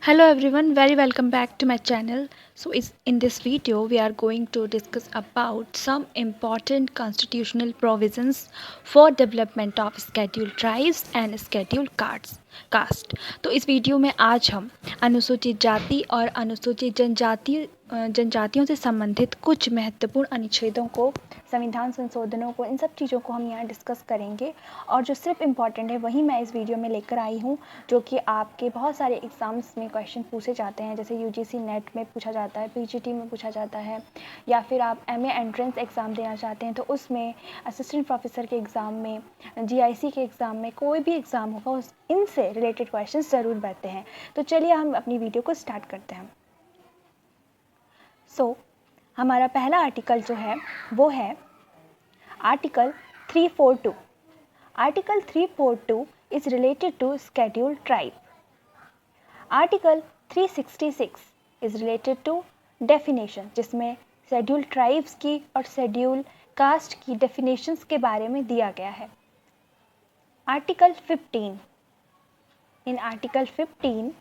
Hello everyone, very welcome back to my channel. In this video we are going to discuss about some important constitutional provisions for development of scheduled tribes and scheduled caste. तो इस video में आज हम अनुसूचित जाति और अनुसूचित जनजातियों से संबंधित कुछ महत्वपूर्ण अनुच्छेदों को, संविधान संशोधनों को, इन सब चीज़ों को हम यहाँ डिस्कस करेंगे। और जो सिर्फ इम्पॉर्टेंट है वही मैं इस वीडियो में लेकर आई हूँ, जो कि आपके बहुत सारे एग्ज़ाम्स में क्वेश्चन पूछे जाते हैं। जैसे यूजीसी नेट में पूछा जाता है, पीजीटी में पूछा जाता है, या फिर आप एमए एंट्रेंस एग्ज़ाम देना चाहते हैं तो उसमें, असिस्टेंट प्रोफेसर के एग्ज़ाम में, जीआईसी के एग्ज़ाम में, कोई भी एग्ज़ाम होगा उस इनसे रिलेटेड क्वेश्चन ज़रूर बनते हैं। तो चलिए हम अपनी वीडियो को स्टार्ट करते हैं। हमारा पहला आर्टिकल जो है वो है article 342। Article 342 is related to scheduled tribe. Article 366 is related to definition, जिसमें scheduled tribes की और scheduled caste की definitions के बारे में दिया गया है। Article 15. In Article 15,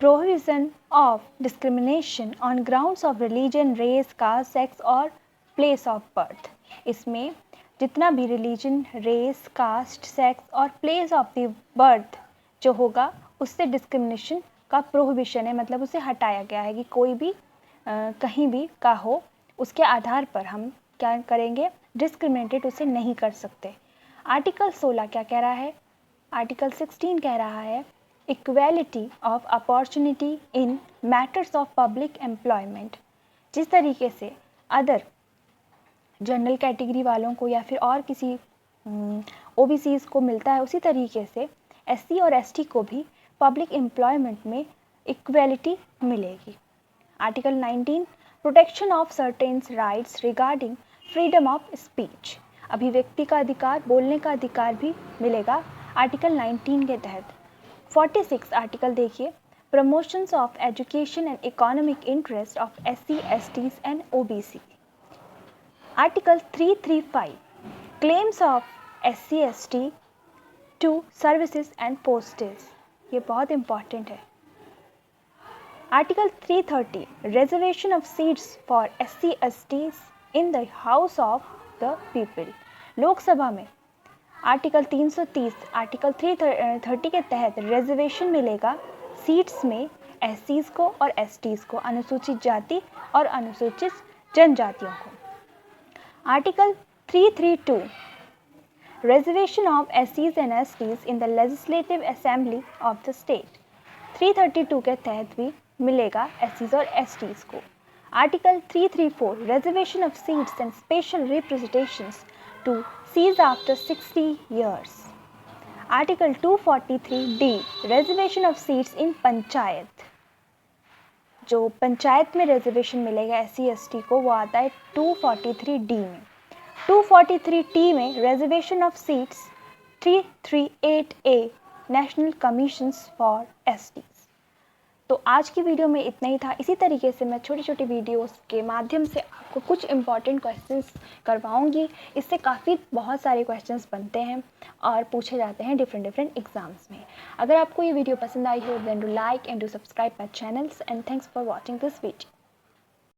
prohibition of discrimination on grounds of religion, race, caste, sex और place of birth. इसमें जितना भी रिलीजन, रेस, कास्ट, सेक्स और प्लेस ऑफ द बर्थ जो होगा उससे डिस्क्रिमिनेशन का प्रोहिबिशन है, मतलब उसे हटाया गया है कि कोई भी कहीं भी का हो, उसके आधार पर हम क्या करेंगे, डिस्क्रिमिनेटेड उसे नहीं कर सकते। आर्टिकल 16 क्या कह रहा है? आर्टिकल 16 कह रहा है equality of opportunity in matters of public employment. जिस तरीके से अदर जनरल कैटेगरी वालों को या फिर और किसी ओबीसीज को मिलता है, उसी तरीके से एससी और एसटी को भी पब्लिक एम्प्लॉयमेंट में इक्वेलिटी मिलेगी। Article 19 protection of certain rights regarding freedom of speech. अभिव्यक्ति का अधिकार, बोलने का अधिकार भी मिलेगा आर्टिकल 19 के तहत। 46 आर्टिकल देखिए, promotions of education and economic interest of SC, STs and OBC. Article 335 claims of SC/ST to services and postage, ये बहुत इम्पॉर्टेंट है। Article 330 reservation of seats for SC/STs in the House of the People, Lok Sabha में article 330 article 330 के तहत reservation मिलेगा seats में एससीज को और एसटीज को, अनुसूचित जाति और अनुसूचित जनजातियों को। Article 332 Reservation of SCs and STs in the Legislative Assembly of the State। 332 के तहत भी मिलेगा SCs और STs को। Article 334 Reservation of seats and special representations to Cs after 60 years। Article 243D Reservation of seats in panchayat. जो पंचायत में reservation मिलेगा SC ST को, वो आता है 243D में। 243T में reservation of seats 338A national commissions for STs. तो आज की वीडियो में इतना ही था। इसी तरीके से मैं छोटी छोटी वीडियोस के माध्यम से आपको कुछ इंपॉर्टेंट क्वेश्चंस करवाऊंगी। इससे काफ़ी बहुत सारे क्वेश्चंस बनते हैं और पूछे जाते हैं डिफरेंट एग्जाम्स में। अगर आपको ये वीडियो पसंद आई हो, then do like and do subscribe my channels and thanks for watching this video.